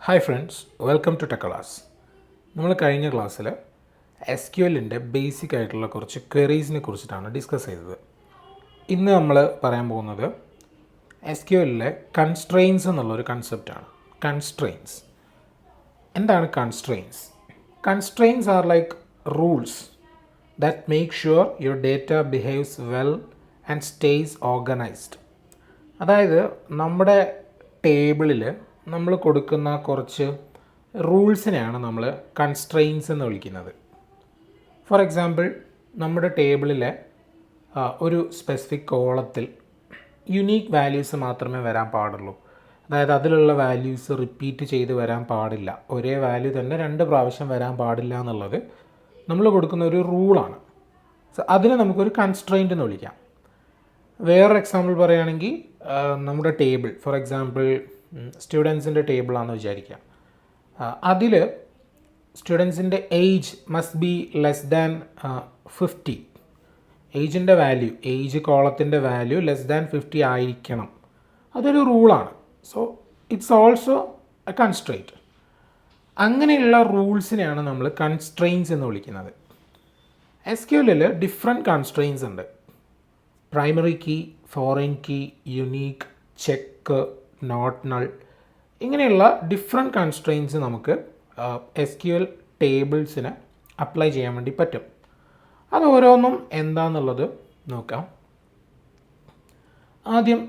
Hi friends, welcome to tech class. നമ്മൾ കഴിഞ്ഞ ക്ലാസ്സിൽ SQLൻ്റെ ബേസിക് ആയിട്ടുള്ള കുറച്ച് ക്വയറീസിനെ കുറിച്ചിട്ടാണ് ഡിസ്കസ് ചെയ്തത്. ഇന്ന് നമ്മൾ പറയാൻ പോകുന്നത് SQLലെ കൺസ്ട്രെയിൻസ് എന്നുള്ളൊരു കൺസെപ്റ്റാണ്. കൺസ്ട്രെയിൻസ് എന്താണ്? Constraints are like rules that make sure your data behaves well and stays organised. അതായത് നമ്മുടെ ടേബിളിൽ നമ്മൾ കൊടുക്കുന്ന കുറച്ച് റൂൾസിനെയാണ് നമ്മൾ കൺസ്ട്രെയിൻസ് എന്ന് വിളിക്കുന്നത്. ഫോർ എക്സാമ്പിൾ, നമ്മുടെ ടേബിളിലെ ഒരു സ്പെസിഫിക് കോളത്തിൽ യുണീക്ക് വാല്യൂസ് മാത്രമേ വരാൻ പാടുള്ളൂ. അതായത് അതിലുള്ള വാല്യൂസ് റിപ്പീറ്റ് ചെയ്ത് വരാൻ പാടില്ല. ഒരേ വാല്യൂ തന്നെ 2 പ്രാവശ്യം വരാൻ പാടില്ല എന്നുള്ളത് നമ്മൾ കൊടുക്കുന്ന ഒരു റൂളാണ്. സോ അതിനെ നമുക്കൊരു കൺസ്ട്രെയിൻ്റ് എന്ന് വിളിക്കാം. വേറൊരു എക്സാമ്പിൾ പറയുകയാണെങ്കിൽ, നമ്മുടെ ടേബിൾ ഫോർ എക്സാമ്പിൾ സ്റ്റുഡൻസിൻ്റെ ടേബിളാണെന്ന് വിചാരിക്കുക. അതിൽ സ്റ്റുഡൻസിൻ്റെ age must be less than 50. ഏജിൻ്റെ വാല്യൂ, ഏജ് കോളത്തിൻ്റെ വാല്യൂ ലെസ് ദാൻ 50 ആയിരിക്കണം. അതൊരു റൂളാണ്. So it's also a constraint. അങ്ങനെയുള്ള റൂൾസിനെയാണ് നമ്മൾ കൺസ്ട്രെയിൻസ് എന്ന് വിളിക്കുന്നത്. SQLൽ ഡിഫറെൻറ്റ് കൺസ്ട്രെയിൻസ് ഉണ്ട്. Primary key, foreign key, unique, check, not null, ഇങ്ങനെയുള്ള ഡിഫറെൻറ്റ് കൺസ്ട്രെയിൻസ് നമുക്ക് SQL ടേബിൾസിന് അപ്ലൈ ചെയ്യാൻ വേണ്ടി പറ്റും. അത് ഓരോന്നും എന്താണെന്നുള്ളത് നോക്കാം. ആദ്യം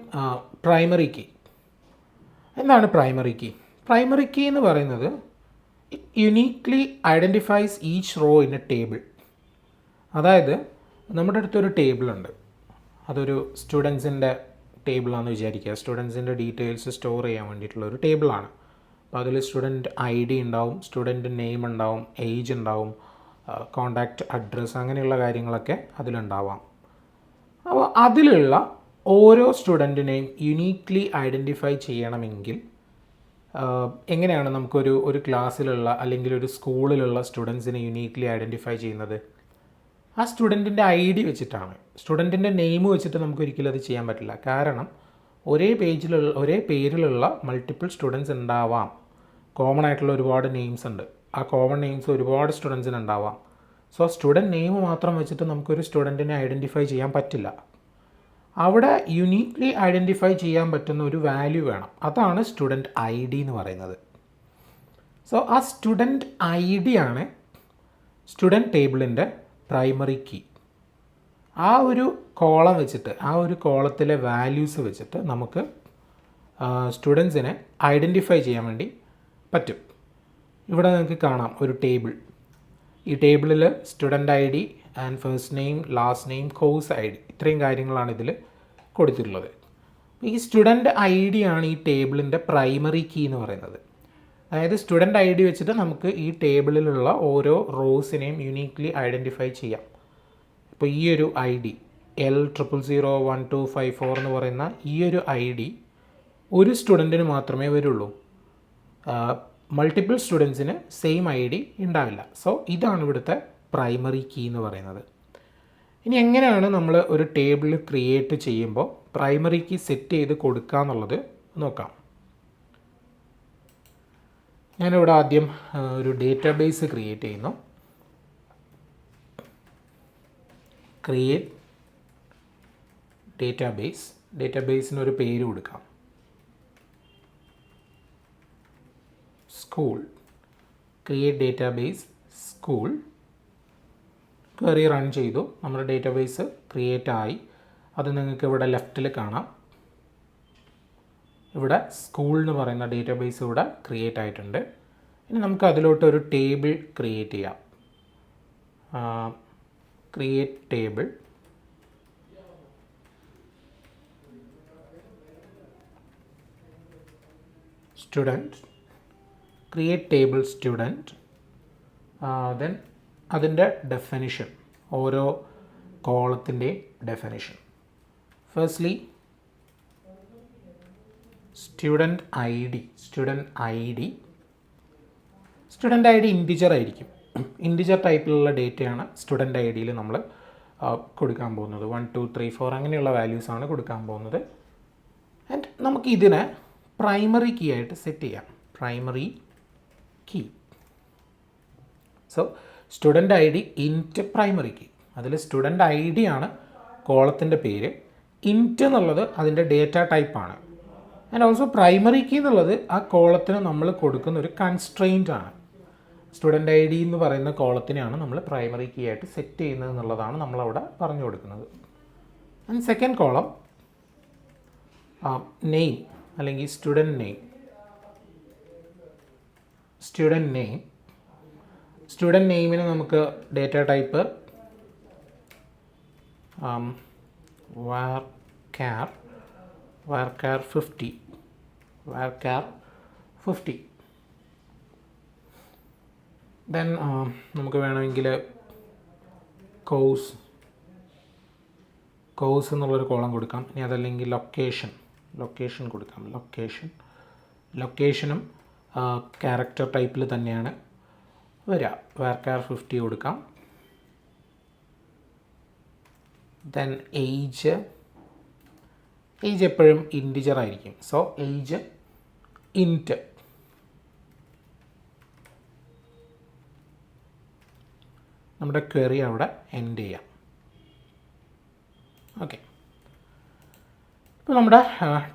പ്രൈമറി കീ. എന്താണ് പ്രൈമറി കീ? പ്രൈമറി കീ എന്ന് പറയുന്നത് it uniquely identifies each row in a table. അതായത് നമ്മുടെ അടുത്തൊരു ടേബിളുണ്ട്, അതൊരു സ്റ്റുഡൻസിൻ്റെ ടേബിളാണെന്ന് വിചാരിക്കുക. സ്റ്റുഡൻസിൻ്റെ ഡീറ്റെയിൽസ് സ്റ്റോർ ചെയ്യാൻ വേണ്ടിയിട്ടുള്ള ഒരു ടേബിളാണ്. അപ്പോൾ അതിൽ സ്റ്റുഡൻറ്റ് ID ഉണ്ടാവും, സ്റ്റുഡൻറ്റ് നെയിം ഉണ്ടാവും, ഏജ് ഉണ്ടാവും, കോണ്ടാക്റ്റ് അഡ്രസ്സ്, അങ്ങനെയുള്ള കാര്യങ്ങളൊക്കെ അതിലുണ്ടാവാം. അപ്പോൾ അതിലുള്ള ഓരോ സ്റ്റുഡൻറ്റിനെയും യുണീക്ലി ഐഡൻറ്റിഫൈ ചെയ്യണമെങ്കിൽ എങ്ങനെയാണ് നമുക്കൊരു ക്ലാസ്സിലുള്ള അല്ലെങ്കിൽ ഒരു സ്കൂളിലുള്ള സ്റ്റുഡൻസിനെ യുണീക്ലി ഐഡൻറ്റിഫൈ ചെയ്യുന്നത്? ആ സ്റ്റുഡൻറ്റിൻ്റെ ID വെച്ചിട്ടാണ്. സ്റ്റുഡൻറ്റിൻ്റെ നെയിം വെച്ചിട്ട് നമുക്ക് ഒരിക്കലും അത് ചെയ്യാൻ പറ്റില്ല. കാരണം ഒരേ പേരിലുള്ള മൾട്ടിപ്പിൾ സ്റ്റുഡൻസ് ഉണ്ടാവാം. കോമൺ ആയിട്ടുള്ള ഒരുപാട് നെയിംസ് ഉണ്ട്. ആ കോമൺ നെയിംസ് ഒരുപാട് സ്റ്റുഡൻസിന് ഉണ്ടാവാം. സോ സ്റ്റുഡൻറ്റ് നെയിം മാത്രം വെച്ചിട്ട് നമുക്കൊരു സ്റ്റുഡൻറ്റിനെ ഐഡൻറ്റിഫൈ ചെയ്യാൻ പറ്റില്ല. അവിടെ യുണീക്ലി ഐഡൻറ്റിഫൈ ചെയ്യാൻ പറ്റുന്ന ഒരു വാല്യൂ വേണം. അതാണ് സ്റ്റുഡൻറ്റ് ID എന്ന് പറയുന്നത്. സോ ആ സ്റ്റുഡൻറ്റ് ID ആണ് സ്റ്റുഡൻറ്റ് ടേബിളിൻ്റെ പ്രൈമറി കീ. ആ ഒരു കോളം വെച്ചിട്ട്, ആ ഒരു കോളത്തിലെ വാല്യൂസ് വെച്ചിട്ട് നമുക്ക് സ്റ്റുഡൻസിനെ ഐഡൻറ്റിഫൈ ചെയ്യാൻ വേണ്ടി പറ്റും. ഇവിടെ നിങ്ങൾക്ക് കാണാം ഒരു ടേബിൾ. ഈ ടേബിളിൽ student ID and first name, last name, course ID, ഇത്രയും കാര്യങ്ങളാണ് ഇതിൽ കൊടുത്തിട്ടുള്ളത്. ഈ സ്റ്റുഡൻറ്റ് ID ആണ് ഈ ടേബിളിൻ്റെ പ്രൈമറി കീ എന്ന് പറയുന്നത്. അതായത് സ്റ്റുഡൻറ്റ് ID വെച്ചിട്ട് നമുക്ക് ഈ ടേബിളിലുള്ള ഓരോ റോസിനെയും യുണീക്ലി ഐഡൻറ്റിഫൈ ചെയ്യാം. ഇപ്പോൾ ഈ ഒരു ID L000125 എന്ന് പറയുന്ന ഈ ഒരു ID ഒരു സ്റ്റുഡൻറ്റിന് മാത്രമേ വരുള്ളൂ. മൾട്ടിപ്പിൾ സ്റ്റുഡൻസിന് സെയിം ID ഉണ്ടാവില്ല. സോ ഇതാണ് ഇവിടുത്തെ പ്രൈമറി കീ എന്ന് പറയുന്നത്. ഇനി എങ്ങനെയാണ് നമ്മൾ ഒരു ടേബിൾ ക്രിയേറ്റ് ചെയ്യുമ്പോൾ പ്രൈമറി കീ സെറ്റ് ചെയ്ത് കൊടുക്കുക എന്നുള്ളത് നോക്കാം. ഞാനിവിടെ ആദ്യം ഒരു ഡേറ്റാബേസ് ക്രിയേറ്റ് ചെയ്യുന്നു. Create database. ഡേറ്റാബേസിനൊരു പേര് കൊടുക്കാം, school. Create database school. Query run ചെയ്തു. നമ്മുടെ ഡേറ്റാബേസ് ക്രിയേറ്റ് ആയി. അത് നിങ്ങൾക്ക് ഇവിടെ ലെഫ്റ്റിൽ കാണാം. ഇവിടെ സ്കൂൾ എന്ന് പറയുന്ന ഡേറ്റാബേസ് ഇവിടെ ക്രിയേറ്റ് ആയിട്ടുണ്ട്. ഇനി നമുക്ക് അതിലോട്ട് ഒരു ടേബിൾ ക്രിയേറ്റ് ചെയ്യാം. Create table. Student. Create table student. Then അതിൻ്റെ ഡെഫിനിഷൻ, ഓരോ കോളത്തിൻ്റെ definition. Firstly student ID. Student ID integer ആയിരിക്കും. ഇൻറ്റിജർ ടൈപ്പിലുള്ള ഡേറ്റയാണ് സ്റ്റുഡൻറ്റ് IDയിൽ നമ്മൾ കൊടുക്കാൻ പോകുന്നത്. 1 2 3 4 അങ്ങനെയുള്ള വാല്യൂസാണ് കൊടുക്കാൻ പോകുന്നത്. ആൻഡ് നമുക്ക് ഇതിനെ പ്രൈമറി കീ ആയിട്ട് സെറ്റ് ചെയ്യാം. primary key. So student ID int primary key. അതിൽ സ്റ്റുഡൻറ്റ് ഐ ഡി ആണ് കോളത്തിൻ്റെ പേര്. ഇൻറ്റ് എന്നുള്ളത് അതിൻ്റെ ഡേറ്റ ടൈപ്പാണ്. ആൻഡ് ഓൾസോ പ്രൈമറി കീ എന്നുള്ളത് ആ കോളത്തിന് നമ്മൾ കൊടുക്കുന്ന ഒരു കൺസ്ട്രെയിൻ്റ് ആണ്. സ്റ്റുഡൻറ്റ് ഐ ഡി എന്ന് പറയുന്ന കോളത്തിനെയാണ് നമ്മൾ പ്രൈമറി കീ ആയിട്ട് സെറ്റ് ചെയ്യുന്നത് എന്നുള്ളതാണ് നമ്മളവിടെ പറഞ്ഞു കൊടുക്കുന്നത്. ആൻഡ് സെക്കൻഡ് കോളം നെയിം അല്ലെങ്കിൽ സ്റ്റുഡൻറ്റ് നെയിം. സ്റ്റുഡൻറ്റ് നെയിമിന് നമുക്ക് ഡേറ്റ ടൈപ്പ് varchar 50. ദെൻ നമുക്ക് വേണമെങ്കിൽ കോഴ്സ് എന്നുള്ളൊരു കോളം കൊടുക്കാം. ഇനി അതല്ലെങ്കിൽ ലൊക്കേഷൻ കൊടുക്കാം. ലൊക്കേഷനും ക്യാരക്ടർ ടൈപ്പിൽ തന്നെയാണ് വരിക. varchar 50 കൊടുക്കാം. ദെൻ ഏജ് എപ്പോഴും ഇൻറ്റിജർ ആയിരിക്കും. So age int. നമ്മുടെ ക്വറി അവിടെ എൻഡ് ചെയ്യാം. ഓക്കെ, ഇപ്പോൾ നമ്മുടെ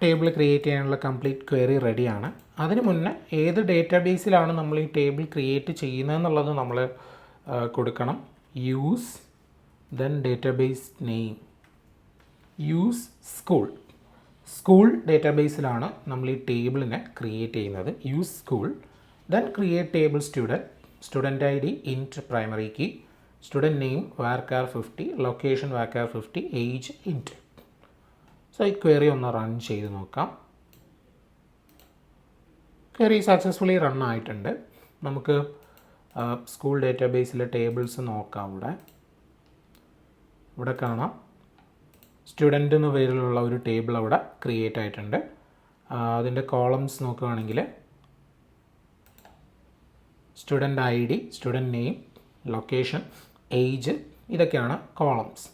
ടേബിൾ ക്രിയേറ്റ് ചെയ്യാനുള്ള കംപ്ലീറ്റ് ക്വറി റെഡിയാണ്. അതിന് മുന്നേ ഏത് ഡേറ്റാബേസിലാണ് നമ്മൾ ഈ ടേബിൾ ക്രിയേറ്റ് ചെയ്യുന്നതെന്നുള്ളത് നമ്മൾ കൊടുക്കണം. Use then database name. Use school ഡേറ്റാബേസിലാണ് നമ്മൾ ഈ ടേബിളിനെ ക്രിയേറ്റ് ചെയ്യുന്നത്. Use school then create table student I D int primary key, student name varchar 50, location varchar 50, age int. So ഈ ക്വറി ഒന്ന് റൺ ചെയ്ത് നോക്കാം. ക്വറി സക്സസ്ഫുള്ളി റൺ ആയിട്ടുണ്ട്. നമുക്ക് സ്കൂൾ ഡേറ്റാബേസിലെ ടേബിൾസ് നോക്കാം. ഇവിടെ കാണാം സ്റ്റുഡൻ്റ് എന്ന പേരിലുള്ള ഒരു ടേബിൾ അവിടെ ക്രിയേറ്റ് ആയിട്ടുണ്ട്. അതിൻ്റെ കോളംസ് നോക്കുകയാണെങ്കിൽ student I D, student name, location, age, ഇതൊക്കെയാണ് കോളംസ്.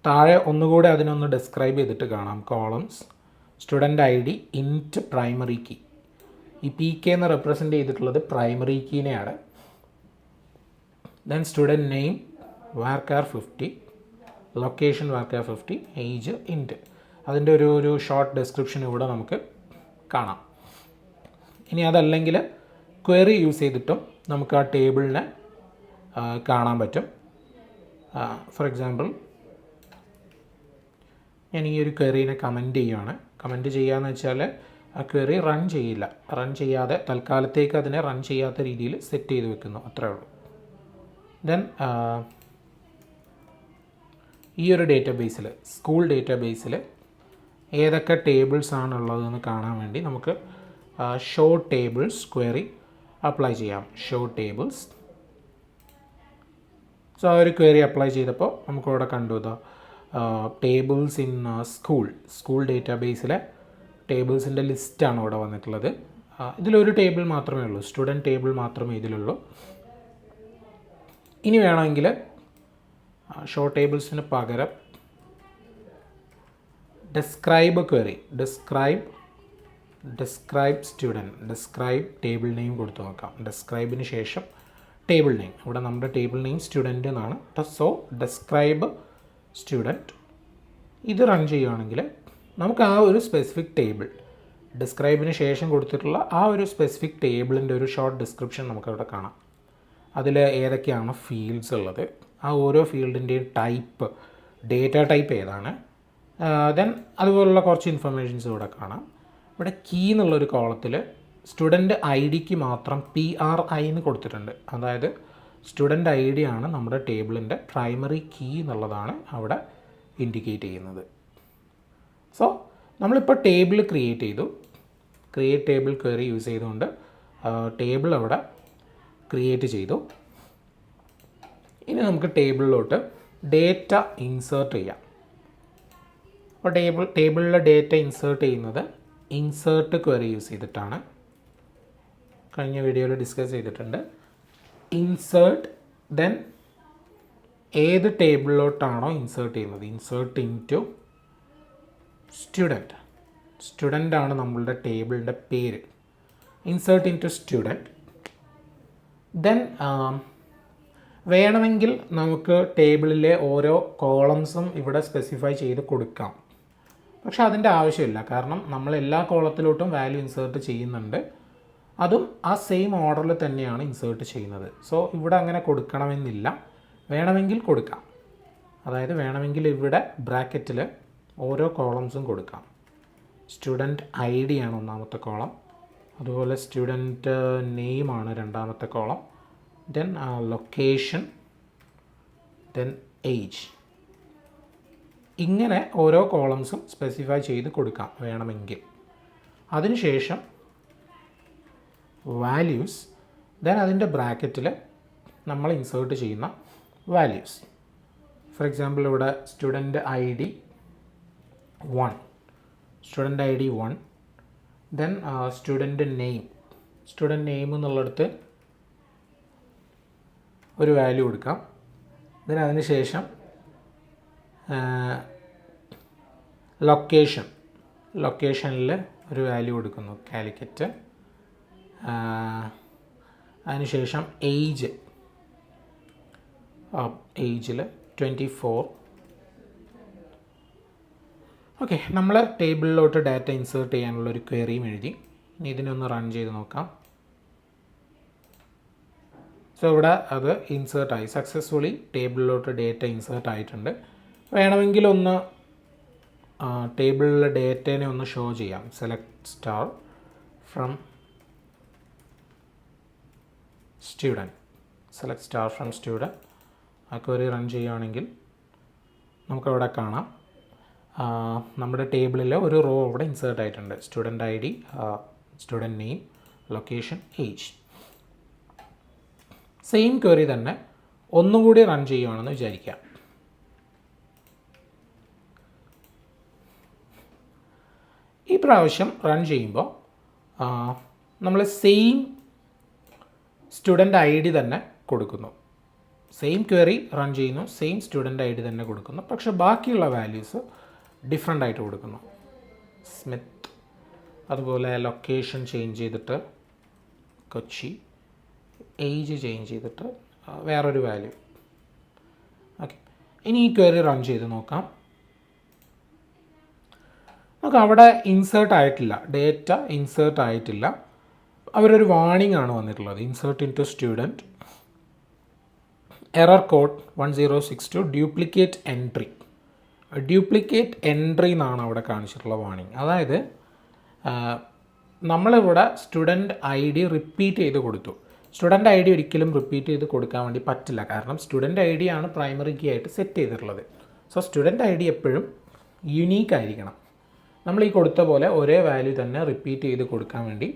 താഴെ ഒന്നുകൂടെ അതിനൊന്ന് ഡിസ്ക്രൈബ് ചെയ്തിട്ട് കാണാം. Columns student I D int primary key. ഈ പി കെ എന്ന് റെപ്രസെൻ്റ് ചെയ്തിട്ടുള്ളത് പ്രൈമറി കീനെയാണ്. Then student name varchar 50, location varchar 50, age int. അതിൻ്റെ ഒരു ഷോർട്ട് ഡിസ്ക്രിപ്ഷൻ ഇവിടെ നമുക്ക് കാണാം. ഇനി അതല്ലെങ്കിൽ ക്വറി യൂസ് ചെയ്തിട്ടും നമുക്ക് ആ ടേബിളിനെ കാണാൻ പറ്റും. ഫോർ എക്സാമ്പിൾ ഞാൻ ഈ ഒരു ക്വറീനെ കമൻറ്റ് ചെയ്യുകയാണ്. കമൻറ്റ് ചെയ്യുകയെന്ന് വെച്ചാൽ ആ ക്വറി റൺ ചെയ്യാതെ തൽക്കാലത്തേക്ക് അതിനെ റൺ ചെയ്യാത്ത രീതിയിൽ സെറ്റ് ചെയ്ത് വെക്കുന്നു, അത്രേ ഉള്ളൂ. ദെൻ ഈ ഒരു ഡേറ്റാബേസിൽ, സ്കൂൾ ഡേറ്റാബേസിൽ ഏതൊക്കെ ടേബിൾസ് ആണുള്ളതെന്ന് കാണാൻ വേണ്ടി നമുക്ക് ഷോ ടേബിൾസ് ക്വറി അപ്ലൈ ചെയ്യാം. Show tables. സോ ആ ഒരു ക്വറി അപ്ലൈ ചെയ്തപ്പോൾ നമുക്കിവിടെ കണ്ടു ടേബിൾസ് ഇൻ സ്കൂൾ ഡേറ്റാബേസിലെ ടേബിൾസിൻ്റെ ലിസ്റ്റാണ് ഇവിടെ വന്നിട്ടുള്ളത്. ഇതിലൊരു ടേബിൾ മാത്രമേ ഉള്ളൂ, സ്റ്റുഡൻറ്റ് ടേബിൾ മാത്രമേ ഇതിലുള്ളൂ. ഇനി വേണമെങ്കിൽ ഷോ ടേബിൾസിന് പകരം describe query, describe table name കൊടുത്തു നോക്കാം. ഡിസ്ക്രൈബിന് ശേഷം ടേബിൾ നെയിം. ഇവിടെ നമ്മുടെ ടേബിൾ നെയിം സ്റ്റുഡൻറ്റ് എന്നാണ്. So describe student. ഇത് റൺ ചെയ്യുകയാണെങ്കിൽ നമുക്ക് ആ ഒരു സ്പെസിഫിക് ടേബിൾ, ഡിസ്ക്രൈബിന് ശേഷം കൊടുത്തിട്ടുള്ള ആ ഒരു സ്പെസിഫിക് ടേബിളിൻ്റെ ഒരു ഷോർട്ട് ഡിസ്ക്രിപ്ഷൻ നമുക്കവിടെ കാണാം. അതിൽ ഏതൊക്കെയാണ് ഫീൽഡ്സ് ഉള്ളത്, ആ ഓരോ ഫീൽഡിൻ്റെയും ടൈപ്പ്, ഡേറ്റ ടൈപ്പ് ഏതാണ്, ദെൻ അതുപോലുള്ള കുറച്ച് ഇൻഫർമേഷൻസ് ഇവിടെ കാണാം. ഇവിടെ കീ എന്നുള്ളൊരു കോളത്തിൽ സ്റ്റുഡൻറ്റ് ഐ ഡിക്ക് മാത്രം PRI എന്ന് കൊടുത്തിട്ടുണ്ട്. അതായത് സ്റ്റുഡൻറ്റ് ഐ ഡി ആണ് നമ്മുടെ ടേബിളിൻ്റെ പ്രൈമറി കീ എന്നുള്ളതാണ് അവിടെ ഇൻഡിക്കേറ്റ് ചെയ്യുന്നത്. സോ നമ്മളിപ്പോൾ ടേബിൾ ക്രിയേറ്റ് ചെയ്തു. ക്രിയേറ്റ് ടേബിൾ ക്വറി യൂസ് ചെയ്തുകൊണ്ട് ടേബിൾ അവിടെ ക്രിയേറ്റ് ചെയ്തു. ഇനി നമുക്ക് ടേബിളിലോട്ട് ഡേറ്റ ഇൻസേർട്ട് ചെയ്യാം. അപ്പോൾ ടേബിളിലെ ഡേറ്റ ഇൻസേർട്ട് ചെയ്യുന്നത് ഇൻസേർട്ട് ക്വറി യൂസ് ചെയ്തിട്ടാണ്. കഴിഞ്ഞ വീഡിയോയിൽ ഡിസ്കസ് ചെയ്തിട്ടുണ്ട്. ഇൻസേർട്ട്, ദെൻ ഏത് ടേബിളിലോട്ടാണോ ഇൻസേർട്ട് ചെയ്യുന്നത്, ഇൻസേർട്ട് ഇൻറ്റു സ്റ്റുഡൻറ്റ് ആണ് നമ്മളുടെ ടേബിളിൻ്റെ പേര്. Insert into student. Then വേണമെങ്കിൽ നമുക്ക് ടേബിളിലെ ഓരോ കോളംസും ഇവിടെ സ്പെസിഫൈ ചെയ്ത് കൊടുക്കാം. പക്ഷെ അതിൻ്റെ ആവശ്യമില്ല, കാരണം നമ്മൾ എല്ലാ കോളത്തിലോട്ടും വാല്യൂ ഇൻസേർട്ട് ചെയ്യുന്നുണ്ട്. അതും ആ സെയിം ഓർഡറിൽ തന്നെയാണ് ഇൻസേർട്ട് ചെയ്യുന്നത്. സോ ഇവിടെ അങ്ങനെ കൊടുക്കണമെന്നില്ല, വേണമെങ്കിൽ കൊടുക്കാം. അതായത് വേണമെങ്കിൽ ഇവിടെ ബ്രാക്കറ്റിൽ ഓരോ കോളംസും കൊടുക്കാം. സ്റ്റുഡൻറ്റ് ഐ ഡി ആണ് ഒന്നാമത്തെ കോളം, അതുപോലെ സ്റ്റുഡൻറ്റ് നെയിമാണ് രണ്ടാമത്തെ column, then location, then age. ഇങ്ങനെ ഓരോ കോളംസും സ്പെസിഫൈ ചെയ്ത് കൊടുക്കാം വേണമെങ്കിൽ. അതിനുശേഷം വാല്യൂസ്, ദെൻ അതിൻ്റെ ബ്രാക്കറ്റിൽ നമ്മൾ ഇൻസേർട്ട് ചെയ്യുന്ന വാല്യൂസ്. ഫോർ എക്സാമ്പിൾ ഇവിടെ student I D 1, student I D 1, then student name എന്നുള്ളിടത്ത് ഒരു വാല്യൂ കൊടുക്കാം. ദെൻ അതിന് ശേഷം ലൊക്കേഷനിൽ ഒരു വാല്യൂ കൊടുക്കുന്നു, കാലിക്കറ്റ്. അതിനുശേഷം ഏജിൽ 24. ഓക്കെ, നമ്മൾ ടേബിളിലോട്ട് ഡാറ്റ ഇൻസേർട്ട് ചെയ്യാനുള്ളൊരു ക്വയറിയും എഴുതി. ഇനി ഇതിനൊന്ന് റൺ ചെയ്ത് നോക്കാം. സോ ഇവിടെ അത് ഇൻസേർട്ടായി, സക്സസ്ഫുള്ളി ടേബിളിലോട്ട് ഡേറ്റ ഇൻസേർട്ട് ആയിട്ടുണ്ട്. വേണമെങ്കിൽ ഒന്ന് ടേബിളിലെ ഡേറ്റേനെ ഒന്ന് ഷോ ചെയ്യാം. Select star from student. ആ ക്വറി റൺ ചെയ്യുകയാണെങ്കിൽ നമുക്കവിടെ കാണാം നമ്മുടെ ടേബിളിൽ ഒരു റോ അവിടെ ഇൻസേർട്ട് ആയിട്ടുണ്ട്. Student I D, student name, location, age. Same query തന്നെ ഒന്നും കൂടി റൺ ചെയ്യുകയാണെന്ന് വിചാരിക്കാം. ഈ പ്രാവശ്യം റൺ ചെയ്യുമ്പോൾ നമ്മൾ സെയിം സ്റ്റുഡൻറ്റ് ഐ ഡി തന്നെ കൊടുക്കുന്നു. സെയിം ക്വറി റൺ ചെയ്യുന്നു, സെയിം സ്റ്റുഡൻറ്റ് ഐ ഡി തന്നെ കൊടുക്കുന്നു. പക്ഷേ ബാക്കിയുള്ള വാല്യൂസ് ഡിഫറെൻ്റ് ആയിട്ട് കൊടുക്കുന്നു. സ്മിത്ത്, അതുപോലെ ലൊക്കേഷൻ ചേഞ്ച് ചെയ്തിട്ട് കൊച്ചി, ഏജ് ചേഞ്ച് ചെയ്തിട്ട് വേറൊരു വാല്യൂ. ഓക്കെ, ഇനി ഈ ക്വറി റൺ ചെയ്ത് നോക്കാം. നമുക്ക് അവിടെ ഇൻസേർട്ട് ആയിട്ടില്ല, ഡേറ്റ ഇൻസേർട്ട് ആയിട്ടില്ല. അവരൊരു വാർണിംഗ് ആണ് വന്നിട്ടുള്ളത്, insert into student, error code 1062, duplicate entry എന്നാണ് അവിടെ കാണിച്ചിട്ടുള്ള വാർണിംഗ്. അതായത് നമ്മളിവിടെ സ്റ്റുഡൻറ്റ് ഐ ഡി റിപ്പീറ്റ് ചെയ്ത് കൊടുത്തു. സ്റ്റുഡൻറ്റ് ഐ ഡി ഒരിക്കലും റിപ്പീറ്റ് ചെയ്ത് കൊടുക്കാൻ വേണ്ടി പറ്റില്ല, കാരണം സ്റ്റുഡൻറ്റ് ഐ ഡി ആണ് പ്രൈമറി കീ ആയിട്ട് സെറ്റ് ചെയ്തിട്ടുള്ളത്. സോ സ്റ്റുഡൻറ്റ് ഐ ഡി എപ്പോഴും യുണീക്ക് ആയിരിക്കണം. നമ്മൾ ഈ കൊടുത്ത പോലെ ഒരേ വാല്യൂ തന്നെ റിപ്പീറ്റ് ചെയ്ത് കൊടുക്കാൻ വേണ്ടി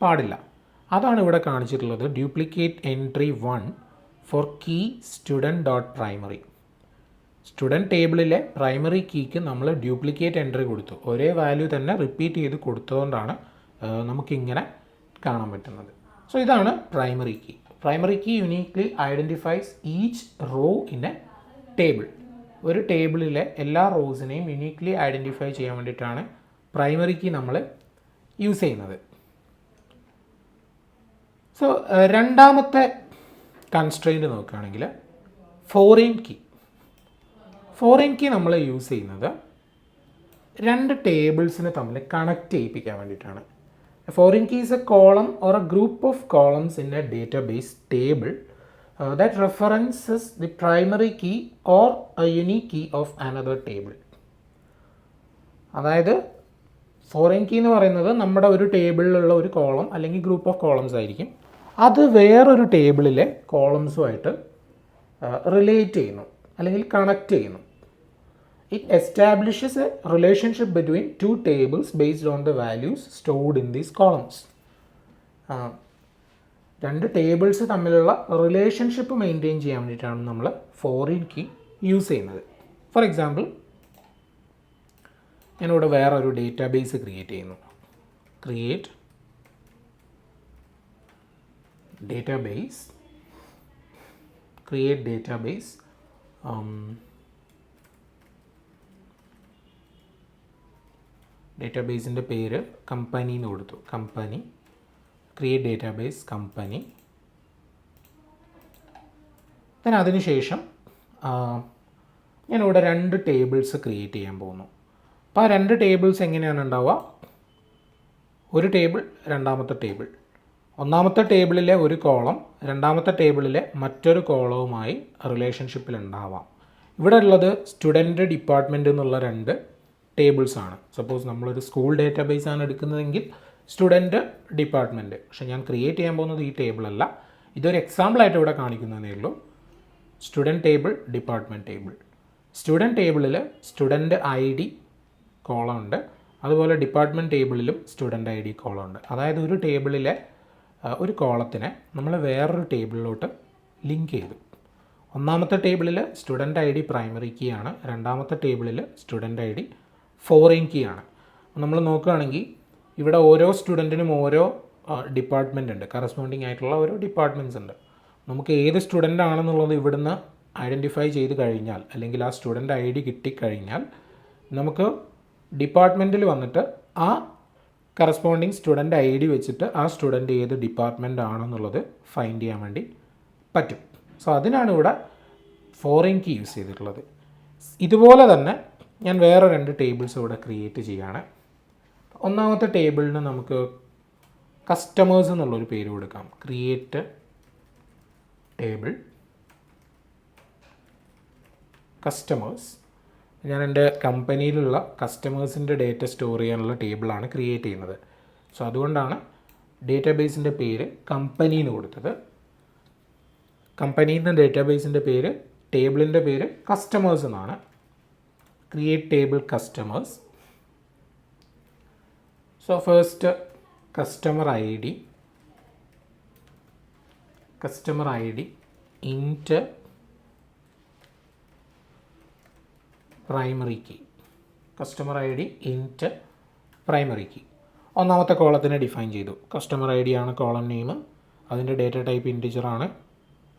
പാടില്ല. അതാണ് ഇവിടെ കാണിച്ചിട്ടുള്ളത്, duplicate entry 1 for key student dot primary. Student ടേബിളിലെ പ്രൈമറി കീക്ക് നമ്മൾ ഡ്യൂപ്ലിക്കേറ്റ് എൻട്രി കൊടുത്തു, ഒരേ വാല്യൂ തന്നെ റിപ്പീറ്റ് ചെയ്ത് കൊടുത്തതുകൊണ്ടാണ് നമുക്കിങ്ങനെ കാണാൻ പറ്റുന്നത്. സോ ഇതാണ് primary key. Primary key uniquely identifies each row in a table. ഒരു ടേബിളിലെ എല്ലാ റോസിനെയും യുണീക്ലി ഐഡൻറ്റിഫൈ ചെയ്യാൻ വേണ്ടിയിട്ടാണ് പ്രൈമറി കീ നമ്മൾ യൂസ് ചെയ്യുന്നത്. സോ രണ്ടാമത്തെ കൺസ്ട്രെയിൻറ്റ് നോക്കുകയാണെങ്കിൽ ഫോറിൻ കീ നമ്മൾ യൂസ് ചെയ്യുന്നത് രണ്ട് ടേബിൾസിനെ തമ്മിൽ കണക്ട് ചെയ്യിപ്പിക്കാൻ വേണ്ടിയിട്ടാണ്. Foreign key is a column or a group of columns in a database table that references the primary key or a unique key of another table. അതായത് foreign key എന്ന് പറയുന്നത് നമ്മുടെ ഒരു ടേബിളിലുള്ള ഒരു കോളം അല്ലെങ്കിൽ ഗ്രൂപ്പ് ഓഫ് കോളംസ് ആയിരിക്കും. അത് വേറൊരു ടേബിളിലെ കോളംസുമായിട്ട് റിലേറ്റ് ചെയ്യുന്നു അല്ലെങ്കിൽ കണക്ട് ചെയ്യുന്നു. It establishes A relationship between two tables based on the values stored in these columns. രണ്ട് ടേബിൾസ് തമ്മിലുള്ള റിലേഷൻഷിപ്പ് മെയിൻറ്റെയിൻ ചെയ്യാൻ വേണ്ടിയിട്ടാണ് നമ്മൾ ഫോറിൻ കീ യൂസ് ചെയ്യുന്നത്. ഫോർ എക്സാമ്പിൾ, ഞാനിവിടെ വേറൊരു ഡേറ്റാബേസ് ക്രിയേറ്റ് ചെയ്യുന്നു. ക്രിയേറ്റ് ഡേറ്റാബേസ് ഡേറ്റാബേസിൻ്റെ പേര് കമ്പനി എന്ന് കൊടുത്തു. Company create database company. Then അതിനുശേഷം ഞാനിവിടെ 2 ടേബിൾസ് ക്രിയേറ്റ് ചെയ്യാൻ പോകുന്നു. അപ്പോൾ ആ 2 ടേബിൾസ് എങ്ങനെയാണ് ഉണ്ടാവുക? ഒരു ടേബിൾ, രണ്ടാമത്തെ ടേബിൾ. ഒന്നാമത്തെ ടേബിളിലെ ഒരു കോളം രണ്ടാമത്തെ ടേബിളിലെ മറ്റൊരു കോളവുമായി റിലേഷൻഷിപ്പിൽ ഉണ്ടാവാം. ഇവിടെ ഉള്ളത് സ്റ്റുഡൻറ്റ്, ഡിപ്പാർട്ട്മെൻറ്റ് എന്നുള്ള 2 ടേബിൾസാണ്. സപ്പോസ് നമ്മളൊരു സ്കൂൾ ഡേറ്റാബേസ് ആണ് എടുക്കുന്നതെങ്കിൽ സ്റ്റുഡൻറ്റ്, ഡിപ്പാർട്ട്മെൻറ്റ്. പക്ഷേ ഞാൻ ക്രിയേറ്റ് ചെയ്യാൻ പോകുന്നത് ഈ ടേബിളല്ല. ഇതൊരു എക്സാമ്പിളായിട്ട് ഇവിടെ കാണിക്കുന്നതേ ഉള്ളൂ. Student table, department table. Student ടേബിളിൽ സ്റ്റുഡൻറ്റ് ID കോളം ഉണ്ട്. അതുപോലെ ഡിപ്പാർട്ട്മെൻറ്റ് ടേബിളിലും സ്റ്റുഡൻറ്റ് ID കോളം ഉണ്ട്. അതായത് ഒരു ടേബിളിലെ ഒരു കോളത്തിനെ നമ്മൾ വേറൊരു ടേബിളിലോട്ട് ലിങ്ക് ചെയ്തു. ഒന്നാമത്തെ ടേബിളിൽ സ്റ്റുഡൻറ്റ് ID പ്രൈമറി കീ ആണ്. രണ്ടാമത്തെ ടേബിളിൽ സ്റ്റുഡൻറ്റ് ID ഫോറിൻ കീ ആണ്. നമ്മൾ നോക്കുകയാണെങ്കിൽ ഇവിടെ ഓരോ സ്റ്റുഡൻറ്റിനും ഓരോ ഡിപ്പാർട്ട്മെൻ്റ് ഉണ്ട്, കറസ്പോണ്ടിങ് ആയിട്ടുള്ള ഓരോ ഡിപ്പാർട്ട്മെൻറ്റ്സ് ഉണ്ട്. നമുക്ക് ഏത് സ്റ്റുഡൻ്റ് ആണെന്നുള്ളത് ഇവിടുന്ന് ഐഡൻറ്റിഫൈ ചെയ്ത് കഴിഞ്ഞാൽ, അല്ലെങ്കിൽ ആ സ്റ്റുഡൻറ്റ് ID കിട്ടിക്കഴിഞ്ഞാൽ നമുക്ക് ഡിപ്പാർട്ട്മെൻറ്റിൽ വന്നിട്ട് ആ കറസ്പോണ്ടിങ് സ്റ്റുഡൻറ്റ് ID വെച്ചിട്ട് ആ സ്റ്റുഡൻറ്റ് ഏത് ഡിപ്പാർട്ട്മെൻ്റ് ആണെന്നുള്ളത് ഫൈൻഡ് ചെയ്യാൻ വേണ്ടി പറ്റും. സോ അതിനാണ് ഇവിടെ ഫോറിൻ കീ യൂസ് ചെയ്തിട്ടുള്ളത്. ഇതുപോലെ തന്നെ ഞാൻ വേറെ 2 ടേബിൾസ് ഇവിടെ ക്രിയേറ്റ് ചെയ്യുകയാണ്. ഒന്നാമത്തെ ടേബിളിന് നമുക്ക് കസ്റ്റമേഴ്സ് എന്നുള്ളൊരു പേര് കൊടുക്കാം. Create table customers. ഞാൻ എൻ്റെ കമ്പനിയിലുള്ള കസ്റ്റമേഴ്സിൻ്റെ ഡേറ്റ സ്റ്റോർ ചെയ്യാനുള്ള ടേബിളാണ് ക്രിയേറ്റ് ചെയ്യുന്നത്. സോ അതുകൊണ്ടാണ് ഡേറ്റാബേസിൻ്റെ പേര് കമ്പനി എന്ന് കൊടുത്തത്. കമ്പനിയിൽ നിന്ന് ഡേറ്റാബേസിൻ്റെ പേര്, ടേബിളിൻ്റെ പേര് കസ്റ്റമേഴ്സ് എന്നാണ്. Create table customers. So first customer ID int primary key. Customer ID int primary key. ഒന്നാമത്തെ കോളത്തിനെ ഡിഫൈൻ ചെയ്തു. കസ്റ്റമർ ID ആണ് കോളം നെയിം. അതിൻ്റെ ഡേറ്റ ടൈപ്പ് ഇൻറ്റിജർ ആണ്.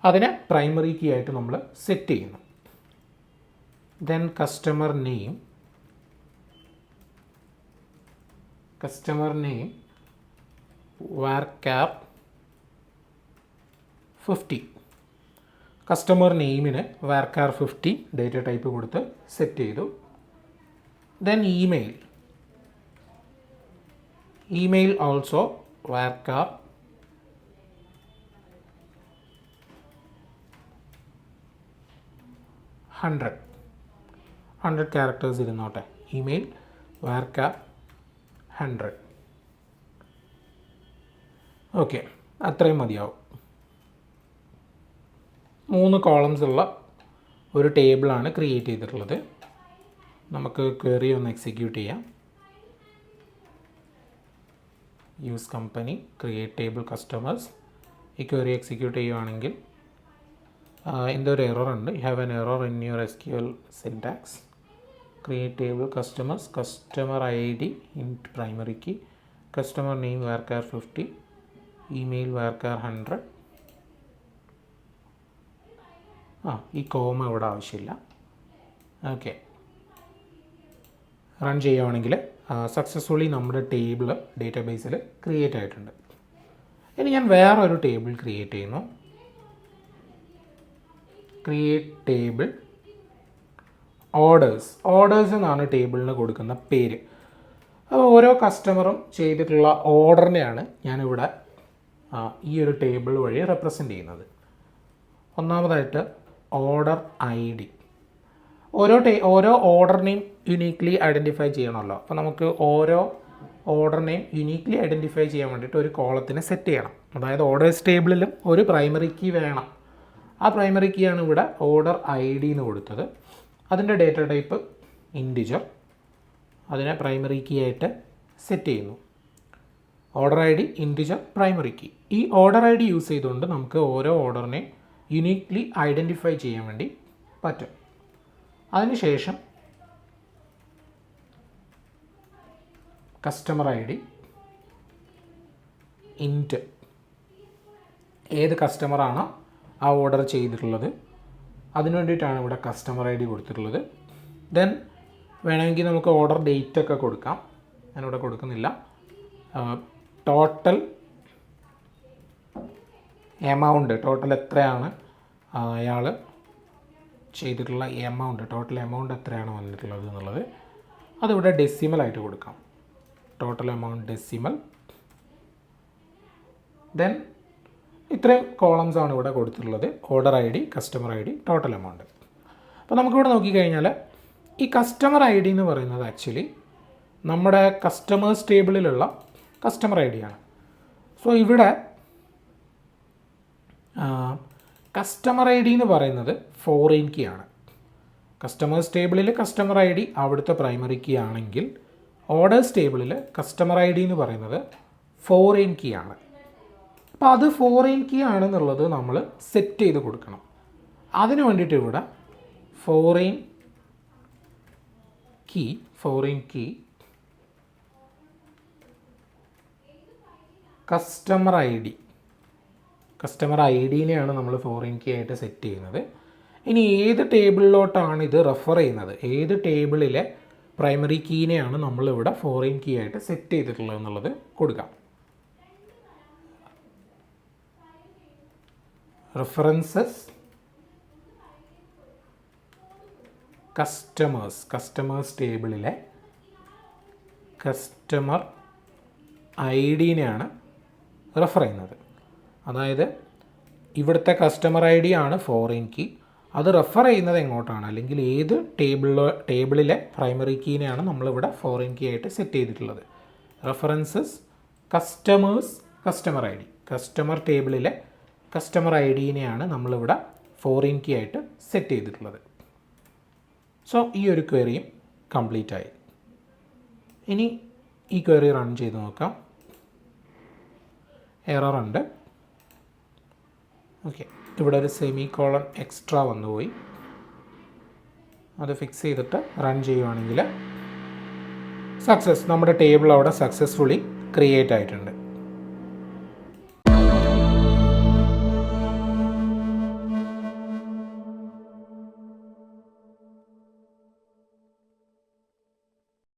അതിനെ പ്രൈമറി കീ ആയിട്ട് നമ്മൾ സെറ്റ് ചെയ്യുന്നു. Then customer name varchar 50. Customer നെയിമിന് varchar 50 ഡേറ്റ ടൈപ്പ് കൊടുത്ത് സെറ്റ് ചെയ്തു. Then email also varchar 100 characters ഇരുന്നോട്ടെ. Email varchar 100. ഓക്കെ, അത്രയും മതിയാവും. 3 കോളംസ് ഉള്ള ഒരു ടേബിളാണ് ക്രിയേറ്റ് ചെയ്തിട്ടുള്ളത്. നമുക്ക് ക്വറി ഒന്ന് എക്സിക്യൂട്ട് ചെയ്യാം. Use company create table customers. ഈ ക്വറി എക്സിക്യൂട്ട് ചെയ്യുകയാണെങ്കിൽ എന്തോ ഒരു എറർ ഉണ്ട്. You have an error in your SQL syntax. Create table customers, customer ID int primary key, customer name varchar 50, email varchar 100. ഈ comma ഇവിടെ ആവശ്യമില്ല. Okay, run ചെയ്യുകയാണെങ്കിൽ successfully നമ്മുടെ ടേബിൾ ഡേറ്റാബേസിൽ ക്രിയേറ്റ് ആയിട്ടുണ്ട്. ഇനി ഞാൻ വേറൊരു ടേബിൾ ക്രിയേറ്റ് ചെയ്യുന്നു. ക്രിയേറ്റ് ടേബിൾ ഓർഡേഴ്സ് എന്നാണ് ടേബിളിന് കൊടുക്കുന്ന പേര്. അപ്പോൾ ഓരോ കസ്റ്റമറും ചെയ്തിട്ടുള്ള ഓർഡറിനെയാണ് ഞാനിവിടെ ഈ ഒരു ടേബിൾ വഴി റെപ്രസെൻ്റ് ചെയ്യുന്നത്. ഒന്നാമതായിട്ട് ഓർഡർ ID. ഓരോ ഓർഡറിനെയും യുണീക്ലി ഐഡൻറ്റിഫൈ ചെയ്യണമല്ലോ. അപ്പോൾ നമുക്ക് ഓരോ ഓർഡറിനെയും യുണീക്ലി ഐഡൻറ്റിഫൈ ചെയ്യാൻ വേണ്ടിയിട്ട് ഒരു കോളത്തിനെ സെറ്റ് ചെയ്യണം. അതായത് ഓർഡേഴ്സ് ടേബിളിലും ഒരു പ്രൈമറി കീ വേണം. ആ പ്രൈമറി കീ ആണ് ഇവിടെ ഓർഡർ ID എന്ന് കൊടുത്തത്. അതിൻ്റെ ഡേറ്റ ടൈപ്പ് ഇൻറ്റിജർ. അതിനെ പ്രൈമറി കീ ആയിട്ട് സെറ്റ് ചെയ്യുന്നു. Order ID integer primary key. ഈ ഓർഡർ ID യൂസ് ചെയ്തുകൊണ്ട് നമുക്ക് ഓരോ ഓർഡറിനെയും യുണീക്ലി ഐഡൻറ്റിഫൈ ചെയ്യാൻ വേണ്ടി പറ്റും. അതിനുശേഷം കസ്റ്റമർ ID ഇൻറ്റ് ഏത് കസ്റ്റമറാണോ ആ ഓർഡർ ചെയ്തിട്ടുള്ളത് അതിനു വേണ്ടിയിട്ടാണ് ഇവിടെ കസ്റ്റമർ ID കൊടുത്തിട്ടുള്ളത്. ദെൻ വേണമെങ്കിൽ നമുക്ക് ഓർഡർ ഡേറ്റ് ഒക്കെ കൊടുക്കാം. ഞാനിവിടെ കൊടുക്കുന്നില്ല. ടോട്ടൽ എമൗണ്ട് ടോട്ടൽ എത്രയാണ് അയാൾ ചെയ്തിട്ടുള്ള എമൗണ്ട്, ടോട്ടൽ എമൗണ്ട് എത്രയാണ് വന്നിട്ടുള്ളത് എന്നുള്ളത് അതിവിടെ ഡെസിമലായിട്ട് കൊടുക്കാം. Total amount decimal. ദെൻ ഇത്രയും കോളംസ് ആണ് ഇവിടെ കൊടുത്തിട്ടുള്ളത്. Order I D, customer I D, total amount. അപ്പോൾ നമുക്കിവിടെ നോക്കിക്കഴിഞ്ഞാൽ ഈ കസ്റ്റമർ ഐ ഡി എന്ന് പറയുന്നത് ആക്ച്വലി നമ്മുടെ കസ്റ്റമേഴ്സ് ടേബിളിലുള്ള കസ്റ്റമർ ഐ ഡിയാണ്. സോ ഇവിടെ കസ്റ്റമർ ഐ ഡി എന്ന് പറയുന്നത് ഫോറിൻ കീ ആണ്. കസ്റ്റമേഴ്സ് ടേബിളിൽ കസ്റ്റമർ ഐ ഡി അവിടുത്തെ പ്രൈമറി കീ ആണെങ്കിൽ ഓർഡേഴ്സ് ടേബിളിൽ കസ്റ്റമർ ഐ ഡി എന്ന് പറയുന്നത് ഫോറിൻ കീ ആണ്. അപ്പോൾ അത് ഫോറിൻ കീ ആണെന്നുള്ളത് നമ്മൾ സെറ്റ് ചെയ്ത് കൊടുക്കണം. അതിന് വേണ്ടിയിട്ട് ഇവിടെ ഫോറിൻ കീ കസ്റ്റമർ ഐ ഡിനെയാണ് നമ്മൾ ഫോറിൻ കീ ആയിട്ട് സെറ്റ് ചെയ്യുന്നത്. ഇനി ഏത് ടേബിളിലോട്ടാണ് ഇത് റെഫർ ചെയ്യുന്നത്, ഏത് ടേബിളിലെ പ്രൈമറി കീനെയാണ് നമ്മളിവിടെ ഫോറിൻ കീ ആയിട്ട് സെറ്റ് ചെയ്തിട്ടുള്ളത് എന്നുള്ളത് കൊടുക്കാം. റെഫറൻസസ് കസ്റ്റമേഴ്സ് ടേബിളിലെ കസ്റ്റമർ ഐ ഡിനെയാണ് റെഫർ ചെയ്യുന്നത്. അതായത് ഇവിടുത്തെ കസ്റ്റമർ ഐ ഡി ആണ് ഫോറിൻ കീ, അത് റെഫർ ചെയ്യുന്നത് എങ്ങോട്ടാണ്, അല്ലെങ്കിൽ ഏത് ടേബിളിലെ പ്രൈമറി കീനെയാണ് നമ്മളിവിടെ ഫോറിൻ കീ ആയിട്ട് സെറ്റ് ചെയ്തിട്ടുള്ളത്. References customer I D, customer ടേബിളിലെ കസ്റ്റമർ ഐ ഡിനെയാണ് നമ്മളിവിടെ ഫോറിൻ കീ ആയിട്ട് സെറ്റ് ചെയ്തിട്ടുള്ളത്. സോ ഈ ഒരു ക്വറിയും കംപ്ലീറ്റ് ആയി. ഇനി ഈ ക്വറി റൺ ചെയ്ത് നോക്കാം. എറർ ഉണ്ട്. ഓക്കെ, ഇവിടെ ഒരു സെമി കോളൺ എക്സ്ട്രാ വന്നുപോയി. അത് ഫിക്സ് ചെയ്തിട്ട് റൺ ചെയ്യുവാണെങ്കിൽ നമ്മുടെ ടേബിൾ അവിടെ സക്സസ്ഫുള്ളി ക്രിയേറ്റ് ആയിട്ടുണ്ട്.